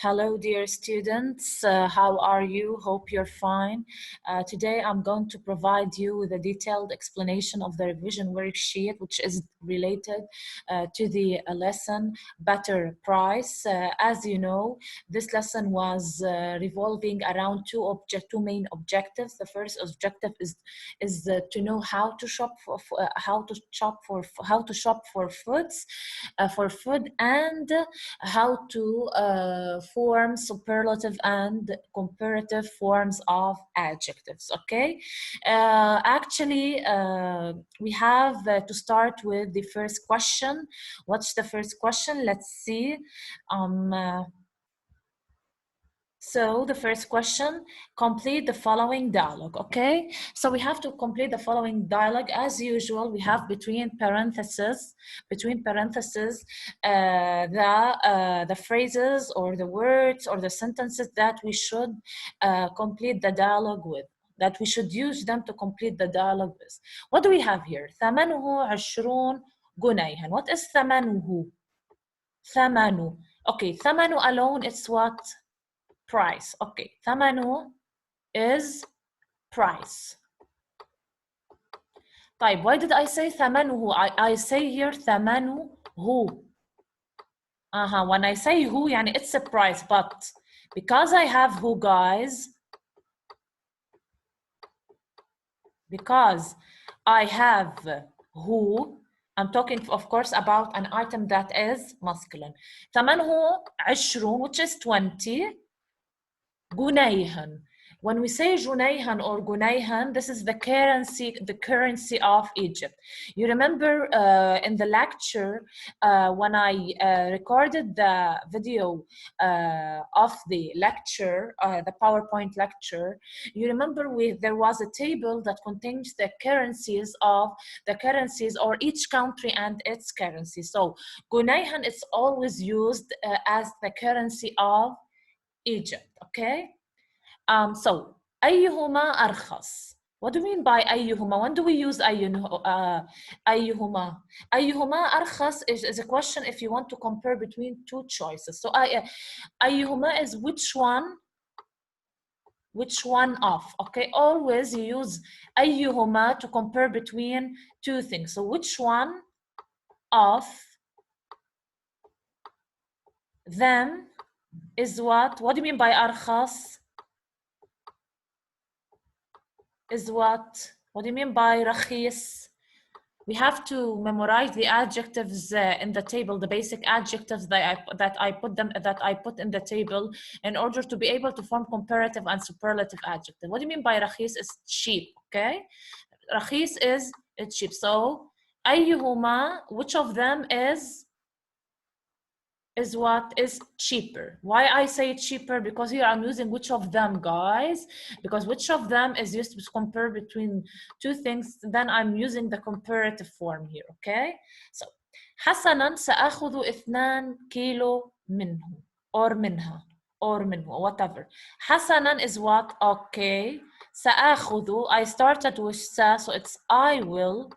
Hello, dear students. How are you? Hope you're fine. Today, I'm going to provide you with a detailed explanation of the revision worksheet, which is related to the lesson Better Price. As you know, this lesson was revolving around two main objectives. The first objective is to know how to shop for food and how to form superlative and comparative forms of adjectives. Okay, actually, we have to start with the first question. What's the first question? Let's see. So the first question, complete the following dialogue, okay? So we have to complete the following dialogue. As usual, we have between parentheses, the phrases or the words or the sentences that we should complete the dialogue with, that we should use them to complete the dialogue with. What do we have here? ثمنه 20 جنيها. What is ثمنه? ثمنه. Okay, ثمنه alone, it's what? Price. Okay, ثمنه is price. طيب, why did I say ثمنه? I say here ثمنه. When I say who, يعني it's a price, but because I have who, guys, because I have who, I'm talking, of course, about an item that is masculine. ثمنه 20, which is 20. جنيها. When we say جنيها or جنيها, this is the currency of Egypt. You remember in the lecture when I recorded the video of the lecture, the PowerPoint lecture, you remember there was a table that contains the currencies or each country and its currency. So جنيها is always used as the currency of Egypt, okay? So أيهما أرخص? What do you mean by أيهما? When do we use أيهما? أيهما أرخص is a question if you want to compare between two choices. So أيهما is which one of, okay? Always you use أيهما to compare between two things. So which one of them is what? What do you mean by أرخص? Is what? What do you mean by رخيص? We have to memorize the adjectives in the table, the basic adjectives that I put in the table in order to be able to form comparative and superlative adjective. What do you mean by رخيص? Is cheap, okay? رخيص is it's cheap. So أيهما, which of them is what is cheaper? Why I say cheaper? Because here I'm using which of them, guys, because which of them is used to compare between two things, then I'm using the comparative form here, okay? So حسنا سأخذ 2 كيلو منه or منها or منه, whatever. حسنا is what? Okay. سأخذ, I started with so it's I will,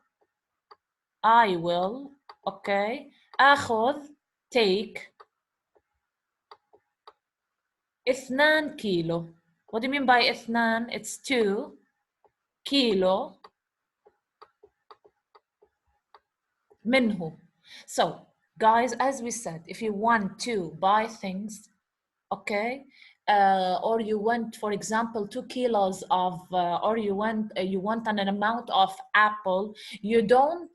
okay. أخذ, take. 2 كيلو. What do you mean by 2? It's 2 كيلو منه. So, guys, as we said, if you want to buy things, okay, or you want, for example, 2 kilos of, or you want an amount of apple, you don't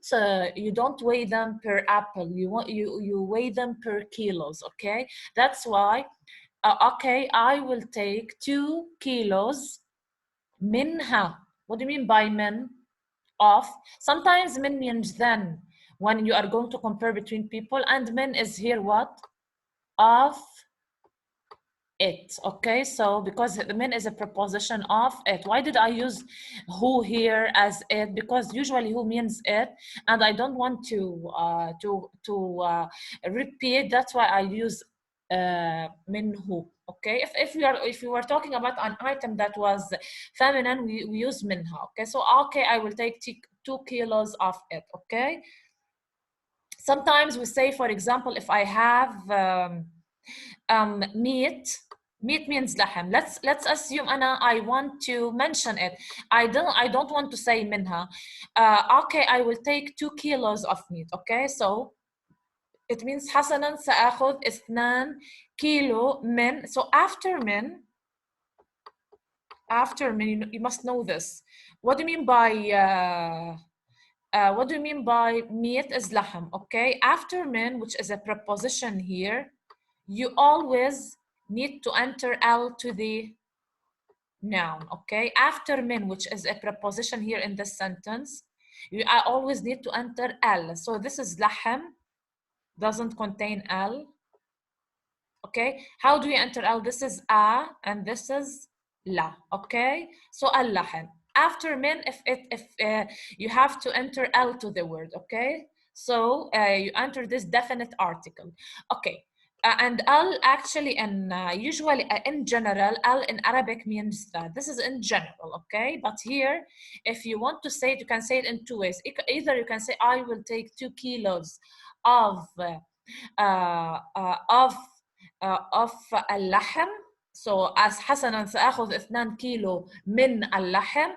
weigh them per apple. You weigh them per kilos, okay? That's why. Okay, I will take 2 kilos منها. What do you mean by min? Of. Sometimes min means then when you are going to compare between people, and min is here what? Of it, okay? So because the min is a preposition of it. Why did I use who here as it? Because usually who means it, and I don't want to repeat. That's why I use minhu. Okay, if we were talking about an item that was feminine, we use minha. Okay, so okay, I will take 2 kilos of it. Okay, sometimes we say, for example, if I have meat. Meat means لحم. Let's assume I want to mention it. I don't want to say منها. Okay, I will take 2 kilos of meat. Okay, so it means حسنا سآخذ 2 كيلو من. So after من, you must know this. What do you mean by meat is لحم? Okay, after من, which is a preposition here, you always need to enter L to the noun. Okay, after min, which is a preposition here in this sentence, I always need to enter L. So this is لحم, doesn't contain L. Okay, how do you enter L? This is a and this is la. Okay, so اللحم. After min, if you have to enter L to the word. Okay, so you enter this definite article. Okay, and al actually and usually in general, al in Arabic means that. This is in general. Okay, but here if you want to say it, you can say it in 2 ways. Either you can say I will take 2 kilos of اللحم. So as حسنا سآخذ 2 كيلو من اللحم.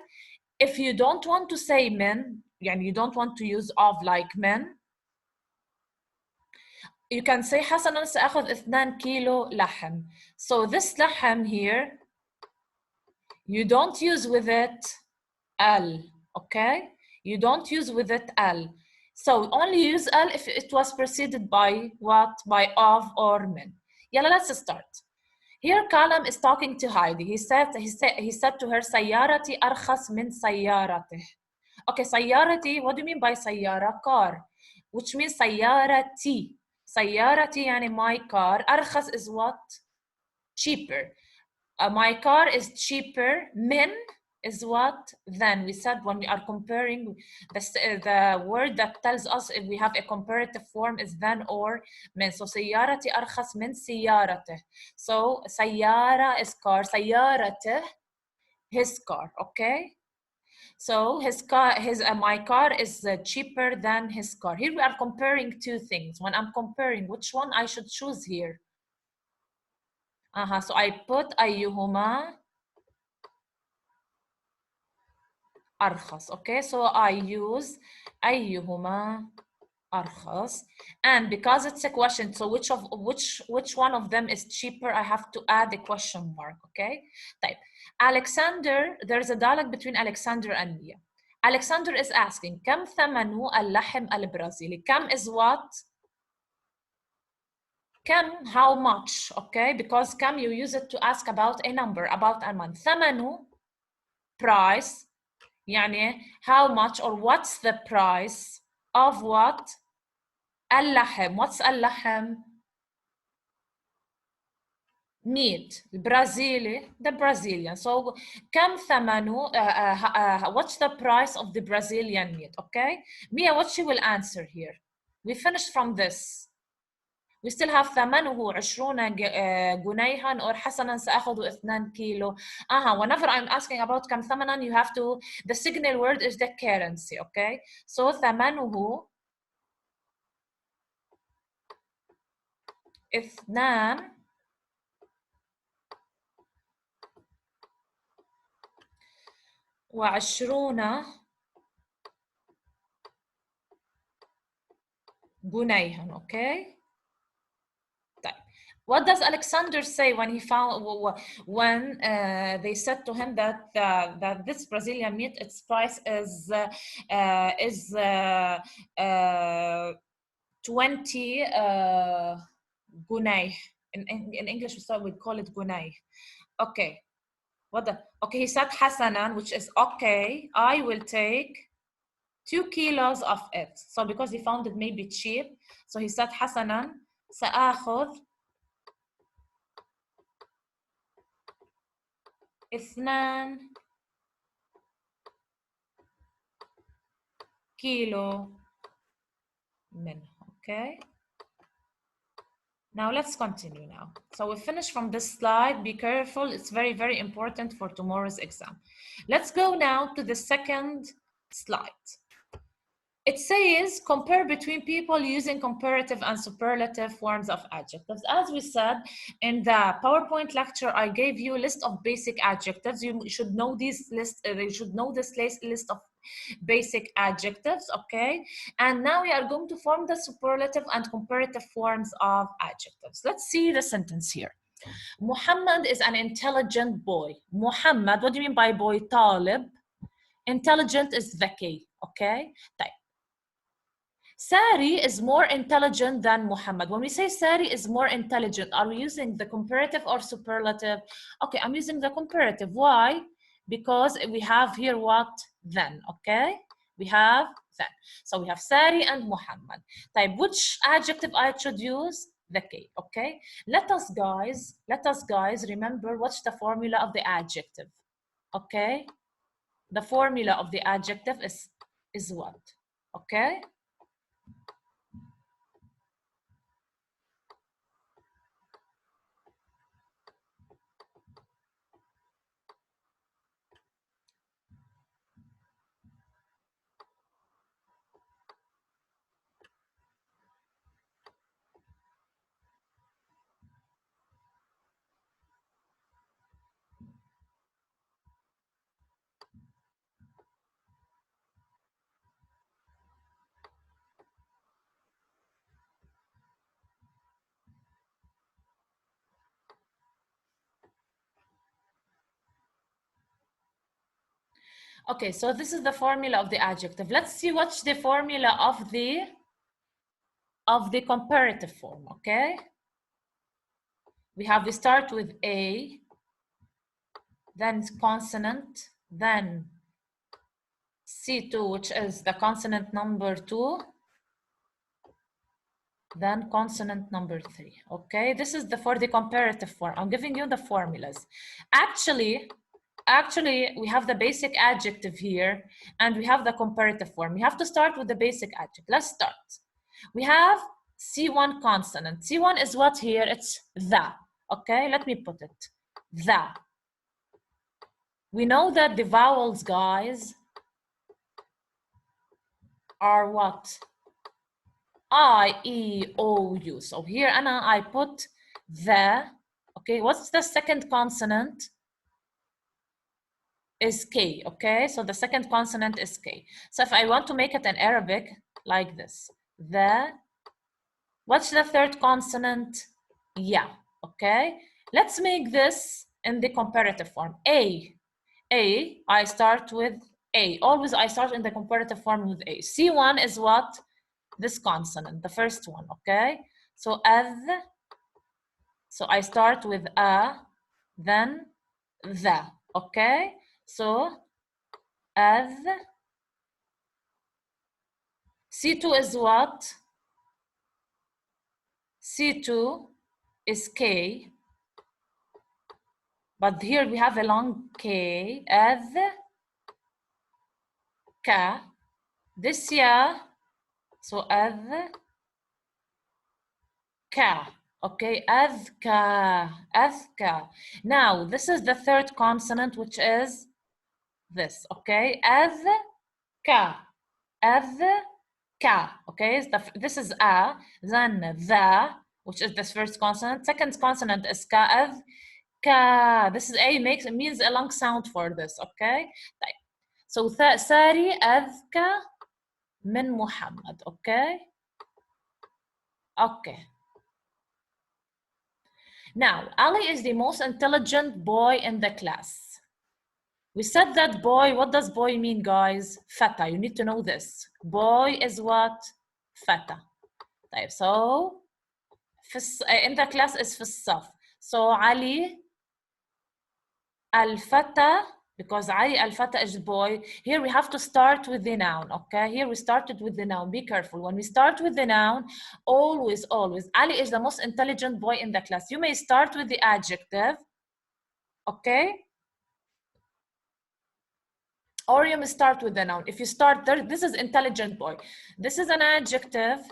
If you don't want to say من, يعني you don't want to use of like من, you can say حسنا سآخذ 2 كيلو لحم. So this لحم here, you don't use with it al, okay? You don't use with it al. So only use al if it was preceded by what? By of or min. Yalla, let's start. Here Kalam is talking to Heidi. He said to her, سيارتي أرخص من سيارته. Okay, سيارتي, what do you mean by سيارة? Car, which means سيارتي. سيارتي يعني my car. أرخص is what? Cheaper. My car is cheaper. من is what? Then we said when we are comparing the word that tells us if we have a comparative form is then or من. So سيارتي أرخص من سيارته. So سيارة is car. سيارته his car. Okay. So my car is cheaper than his car. Here we are comparing 2 things. When I'm comparing, which one I should choose here? So I put أيهما أرخص. Okay, so I use أيهما أرخص, and because it's a question, so which one of them is cheaper, I have to add a question mark. Okay, طيب. Alexander, there's a dialogue between Alexander and Mia. Alexander is asking كم ثمن اللحم البرازيلي. كم is what? كم, how much? Okay, because كم you use it to ask about a number, about a month. ثمنه, price, يعني how much or what's the price of what? اللحم. What's اللحم? Meat. Brazili, the Brazilian. So كم ثمنه? What's the price of the Brazilian meat? Okay, Mia, what she will answer here? We finished from this. We still have ثمنه 20 جنيها or حسنا سأخذ 2 كيلو. Whenever I'm asking about كم ثمنا, you have to, the signal word is the currency. Okay, so ثمنه 22 جنيها. Okay. What does Alexander say when he found, when they said to him that that this Brazilian meat, its price is 20 جنيه. In English we call it جنيه. Okay. Okay, he said حسنا, which is okay, I will take 2 kilos of it. So because he found it maybe cheap, so he said حسنا سآخذ 2 كيلو منه. Okay. Now let's continue now. So we finished from this slide. Be careful. It's very, very important for tomorrow's exam. Let's go now to the second slide. It says compare between people using comparative and superlative forms of adjectives. As we said in the PowerPoint lecture, I gave you a list of basic adjectives. You should know this list. You should know this list of basic adjectives, okay? And now we are going to form the superlative and comparative forms of adjectives. Let's see the sentence here. Muhammad is an intelligent boy. Muhammad, what do you mean by boy? طالب. Intelligent is ذكي, okay? طيب. Sari is more intelligent than Muhammad. When we say Sari is more intelligent, are we using the comparative or superlative? Okay, I'm using the comparative. Why? Because we have here what? Then, okay? We have then. So we have Sari and Muhammad. Type, which adjective I should use? The K, okay? Let us guys remember what's the formula of the adjective, okay? The formula of the adjective is what? Okay? Okay, so this is the formula of the adjective. Let's see what's the formula of the comparative form, okay? We start with A, then consonant, then C2, which is the consonant number 2, then consonant number 3, okay? This is for the comparative form. I'm giving you the formulas. Actually, we have the basic adjective here, and we have the comparative form. We have to start with the basic adjective. Let's start. We have C1 consonant. C1 is what here? It's the. Okay, let me put it. The. We know that the vowels, guys, are what? I, E, O, U. So here, Anna, I put the. Okay, what's the second consonant? Is K, okay? So the second consonant is K. So if I want to make it in Arabic, like this, what's the third consonant? Yeah, okay? Let's make this in the comparative form. I start with A. Always I start in the comparative form with A. C1 is what? This consonant, the first one, okay? So so I start with A, then the, okay? So as C2 is what? C2 is K, but here we have a long K, as Ka, this ya, so as Ka, okay, as Ka. Now, this is the third consonant, which is this, okay, as Ka, okay, this is A, then the, which is the first consonant. Second consonant is Ka, Ka. This is A, means a long sound for this, okay? So Sari أذكى من Muhammad, okay? Okay. Now, Ali is the most intelligent boy in the class. We said that boy, what does boy mean, guys? Fata, you need to know this. Boy is what? Fata. So, in the class is في الصف. So, Ali al-Fata, because Ali al-Fata is boy. Here we have to start with the noun, okay? Here we started with the noun. Be careful. When we start with the noun, always, Ali is the most intelligent boy in the class. You may start with the adjective, okay? Or you may start with the noun. If you start there, this is intelligent boy. This is an adjective,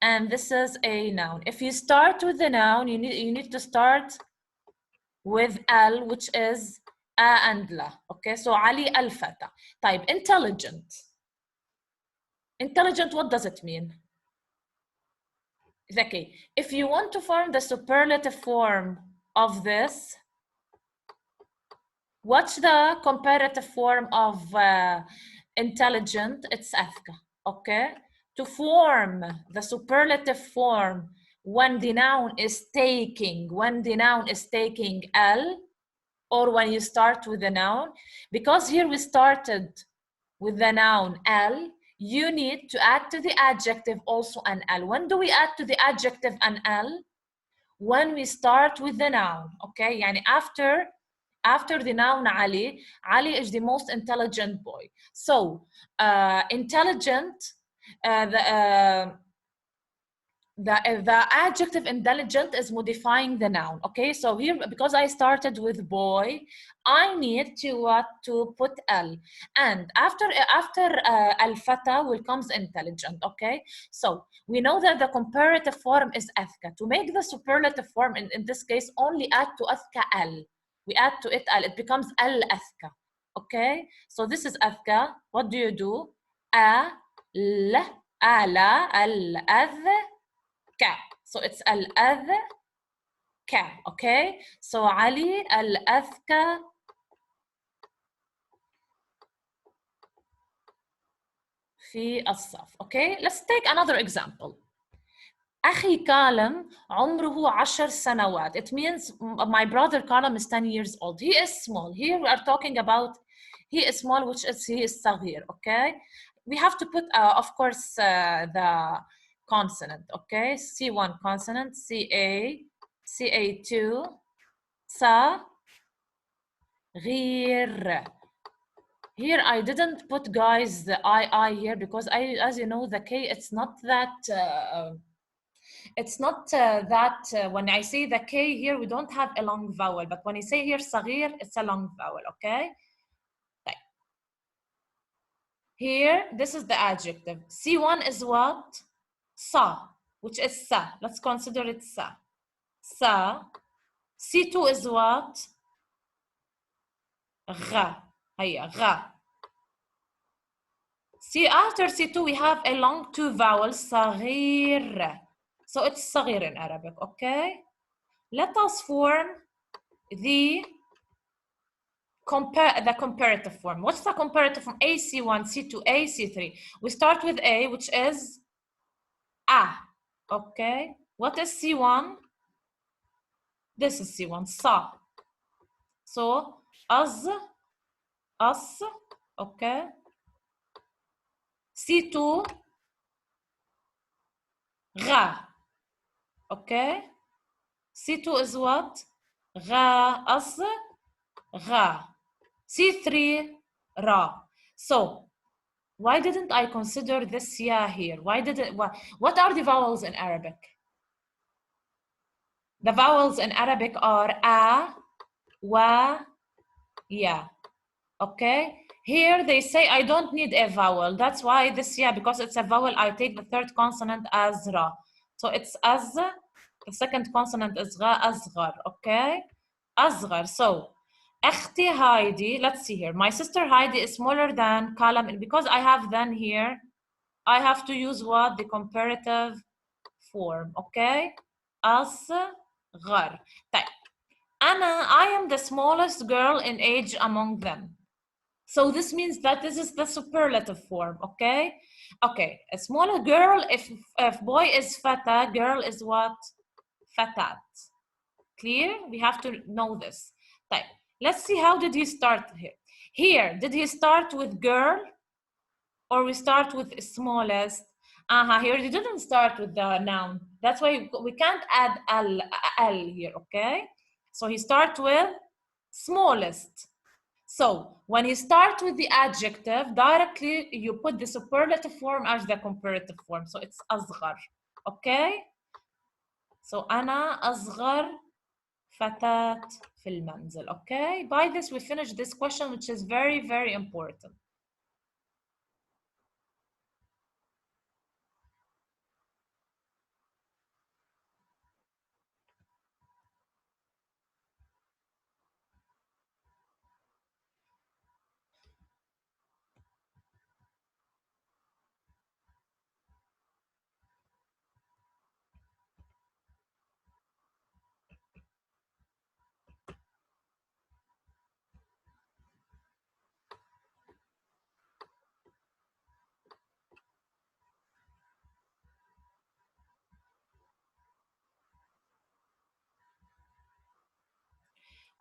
and this is a noun. If you start with the noun, you need to start with al, which is a and la. Okay, so Ali al-Fata. Type intelligent. Intelligent, what does it mean? ذكي. If you want to form the superlative form of this, what's the comparative form of intelligent? It's أذكى. Okay? To form the superlative form when the noun is taking L, or when you start with the noun, because here we started with the noun L, you need to add to the adjective also an L. When do we add to the adjective an L? When we start with the noun. Okay, يعني after the noun Ali is the most intelligent boy. So intelligent, the adjective intelligent is modifying the noun. Okay, so here, because I started with boy, I need to put L, and after al-fata will comes intelligent. Okay, so we know that the comparative form is أذكى. To make the superlative form, in this case, only add to أذكى L. We add to it L, it becomes الأذكى. Okay, so this is أذكى. What do you do? ال أعلى الأذكى. So it's الأذكى. Okay, so علي الأذكى في الصف. Okay, let's take another example. أخي كالم عمره 10 سنوات. It means my brother Kalam is 10 years old. He is small. Here we are talking about he is small, which is he is صغير. Okay, we have to put of course the consonant. Okay, C1 consonant, CA, CA2, صغير. Here I didn't put, guys, the I here because as you know, the K, it's not that when I say the K here, we don't have a long vowel, but when I say here صغير, it's a long vowel. Okay, طيب. Here this is the adjective. C1 is what? Sa, which is sa. Let's consider it sa. Sa. C2 is what? Gha. هيا غا. See, after C2 we have a long two vowels, صغير. So it's صغير in Arabic. Okay, let us form the comparative form. What's the comparative form? A, C1, C2, A, C3. We start with A, which is A. Okay, what is C1? This is C1, Sa. So Az, As. Okay, C2, Gha. Okay, C2 is what? Gha, As, Gha. C3, Ra. So why didn't I consider this ya here? Why did it? What are the vowels in Arabic? The vowels in Arabic are a, wa, ya. Okay. Here they say I don't need a vowel. That's why this ya, because it's a vowel, I take the third consonant as ra. So it's az. The second consonant is gha, asghar. Okay. Asghar. So أختي Heidi, let's see here. My sister Heidi is smaller than Kalam, and because I have then here, I have to use what? The comparative form. Okay. أصغر. طيب. I am the smallest girl in age among them. So this means that this is the superlative form. Okay. Okay. A smaller girl, if boy is fata, girl is what? Fatat. Clear? We have to know this. طيب. Let's see, how did he start here? Here, did he start with girl or we start with smallest? Here he didn't start with the noun. That's why we can't add L here, okay? So he starts with smallest. So when you start with the adjective, directly you put the superlative form as the comparative form. So it's أصغر, okay? So أنا أصغر فتاة في المنزل. Okay, by this we finish this question, which is very, very important.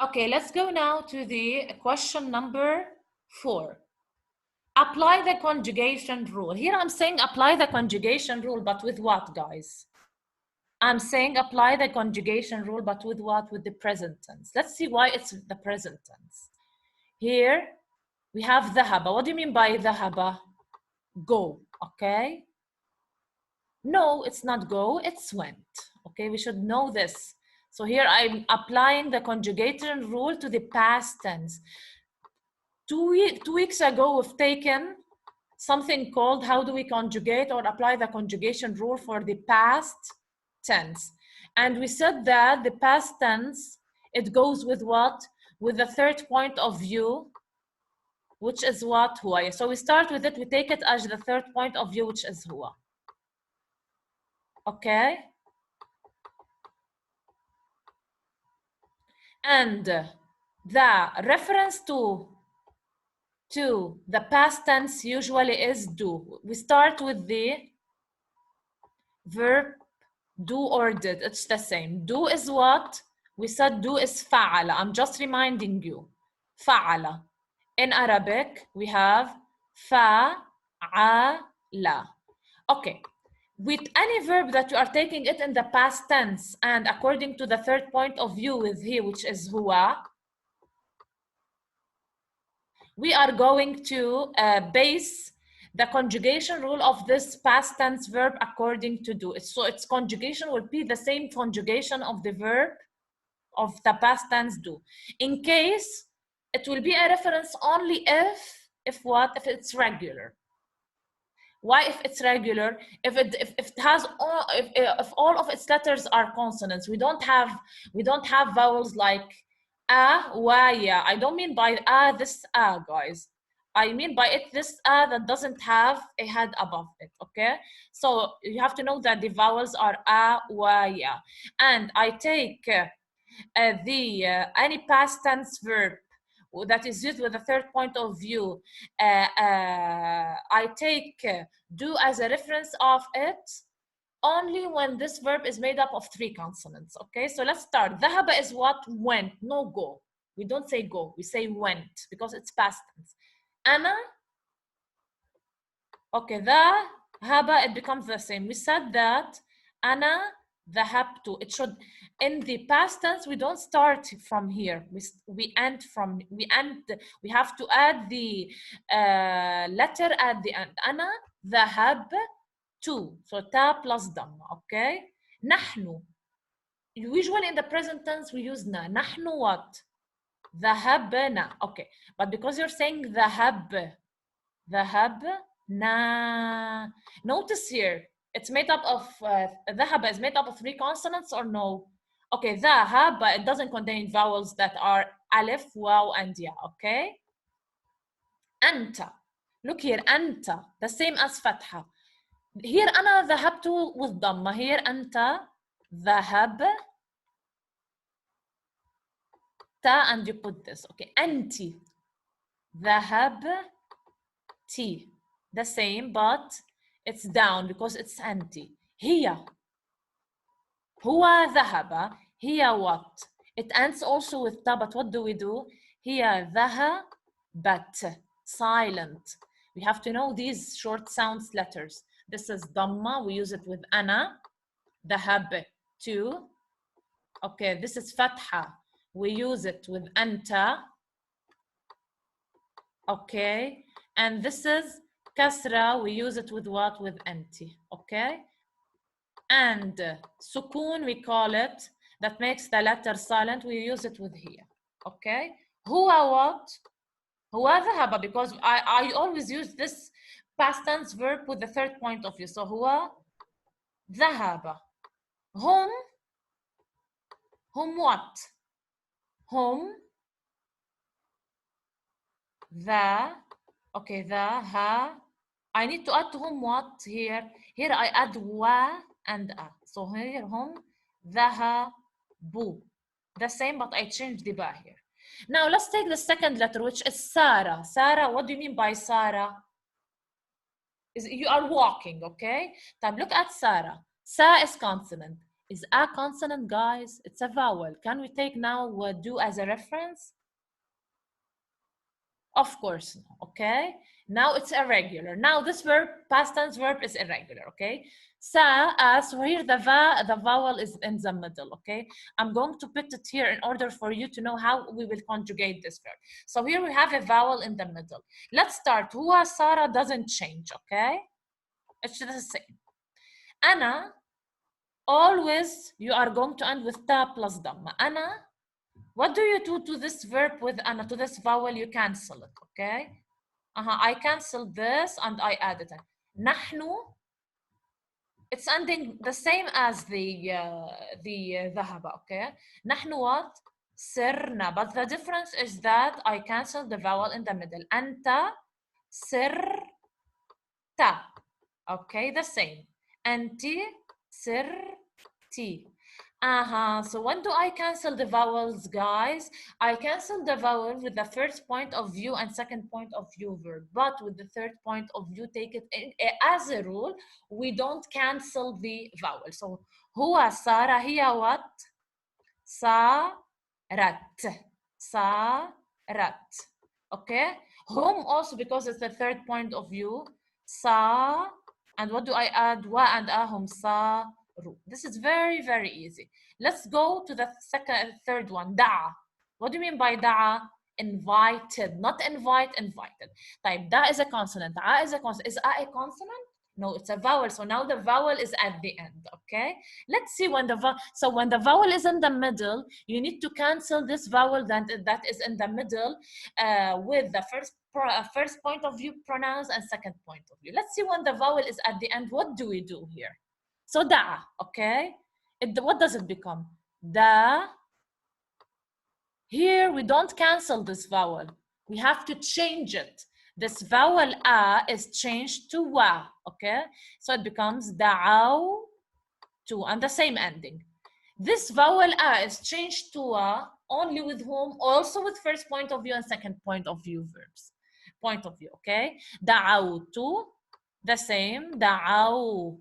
Okay, let's go now to the question number 4. Apply the conjugation rule. Here I'm saying apply the conjugation rule, but with what, guys? I'm saying apply the conjugation rule, but with what? With the present tense. Let's see why it's the present tense. Here we have ذهب. What do you mean by ذهب? Go, okay? No, it's not go, it's went. Okay, we should know this. So here I'm applying the conjugation rule to the past tense. Two weeks ago, we've taken something called how do we conjugate or apply the conjugation rule for the past tense. And we said that the past tense, it goes with what? With the third point of view, which is what? Huwa. So we start with it, we take it as the third point of view, which is huwa. Okay? And the reference to the past tense usually is do. We start with the verb do or did. It's the same. Do is what? We said do is فعل. I'm just reminding you. فعل. In Arabic, we have فعل. Okay. With any verb that you are taking it in the past tense and according to the third point of view with he, which is huwa, we are going to base the conjugation rule of this past tense verb according to do. So its conjugation will be the same conjugation of the verb of the past tense do. In case, it will be a reference only if what? If it's regular. Why if it's regular? If it has all, if all of its letters are consonants, we don't have vowels like a, wa, ya. I don't mean by this guys. I mean by it this that doesn't have a head above it. Okay, so you have to know that the vowels are a, wa, ya, and I take any past tense verb that is used with the third point of view, I take do as a reference of it only when this verb is made up of 3 consonants. Okay, so let's start. ذهب is what? Went, no go. We don't say go, we say went because it's past tense. أنا, okay, ذهب, it becomes the same. We said that أنا ذهبت. It should, in the past tense, we don't start from here. We have to add the letter at the end. أنا ذهبت. So ta plus dhamma, okay? نحن. Usually in the present tense, we use na. نحن what? ذهبنا. Okay, but because you're saying ذهبنا. Notice here, it's made up of, ذهب is made up of 3 consonants or no? Okay, ذهب, but it doesn't contain vowels that are alif, waw, and ya, okay? أنت. Look here, أنت, the same as فتحة. Here أنا ذهبت with ضمة. Here أنت ذهبت, and you put this. Okay, أنت ذهبتِ. The same, but it's down because it's anti. هي. هو ذهب. هي what? It ends also with ta, but what do we do? هي ذهبت. Silent. We have to know these short sounds letters. This is dhamma. We use it with ana. ذهبت. Okay, this is fatha. We use it with anta. Okay, and this is kasra. We use it with what? With anti. Okay, and sukun, we call it, that makes the letter silent. We use it with here. Okay, huwa what? Huwa ذهب, because I always use this past tense verb with the third point of view. So huwa ذهب. Hum what? Hum the. Okay, the, ha. I need to add to hum what here? Here I add wa and a. So here hum ذهبوا. The same, but I changed the ba here. Now let's take the second letter, which is Sarah. Sarah, what do you mean by Sarah? You are walking, okay? Now look at Sarah. Sa is consonant. Is a consonant, guys? It's a vowel. Can we take now do as a reference? Of course, no. Okay. Now it's irregular. Now this verb, past tense verb, is irregular. Okay. So here the vowel is in the middle. Okay. I'm going to put it here in order for you to know how we will conjugate this verb. So here we have a vowel in the middle. Let's start. Hua Sarah doesn't change. Okay. It's the same. Ana, always you are going to end with ta plus dhamma. Ana, what do you do to this verb with ana, to this vowel? You cancel it. Okay. I canceled this and I added it. نحن, it's ending the same as the ذهب, okay? نحن what? سرنا, but the difference is that I canceled the vowel in the middle. أنت سرت, okay, the same. أنت سرتي. So when do I cancel the vowels, guys? I cancel the vowel with the first point of view and second point of view verb. But with the third point of view, take it as a rule, we don't cancel the vowel. So هو صار, هي what? صارت. صارت. Okay? Home also, because it's the third point of view. صا, and what do I add? Wa and ahum. صاروا. This is very, very easy. Let's go to the third one. دعا. What do you mean by دعا? Invited, not invite, invited. طيب, da is a consonant. A is a consonant. Is a consonant? No, it's a vowel. So now the vowel is at the end, okay? Let's see when the vowel, so when the vowel is in the middle, you need to cancel this vowel that is in the middle with the first point of view pronouns and second point of view. Let's see when the vowel is at the end, what do we do here? So da, okay? What does it become? Da. Here we don't cancel this vowel. We have to change it. This vowel a is changed to wa, okay? So it becomes da'aw to, and the same ending. This vowel a is changed to a only with whom? Also with first point of view and second point of view verbs. Point of view, okay? Da'awtu, the same. Da'awna,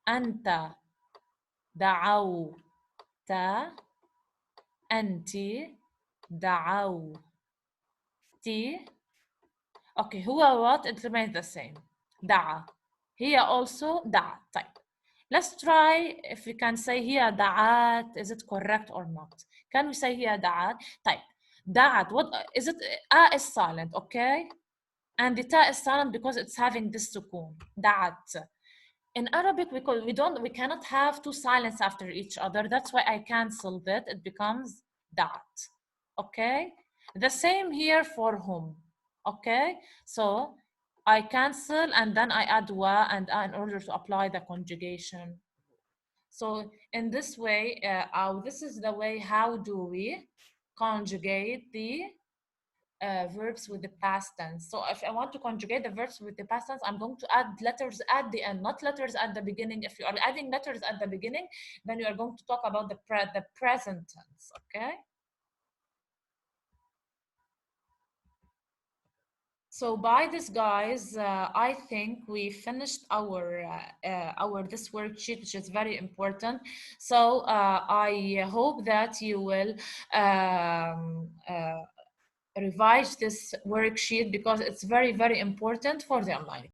anta, da'awta, anti, da'awti. Okay, هو what? It remains the same. دعا. Here also دعا. طيب. Let's try if we can say here دعات. Is it correct or not? Can we say here دعات? طيب. دعات. What is it? A is silent, okay? And the ta is silent because it's having this sukun. دعات. In Arabic, we cannot have two silence after each other. That's why I canceled it. It becomes دعت. Okay? The same here for whom. Okay, so I cancel and then I add wa and a in order to apply the conjugation. So in this way, this is the way how do we conjugate the verbs with the past tense. So if I want to conjugate the verbs with the past tense, I'm going to add letters at the end, not letters at the beginning. If you are adding letters at the beginning, then you are going to talk about the present tense, okay? So by this, guys, I think we finished our this worksheet, which is very important. So I hope that you will revise this worksheet because it's very, very important for the online.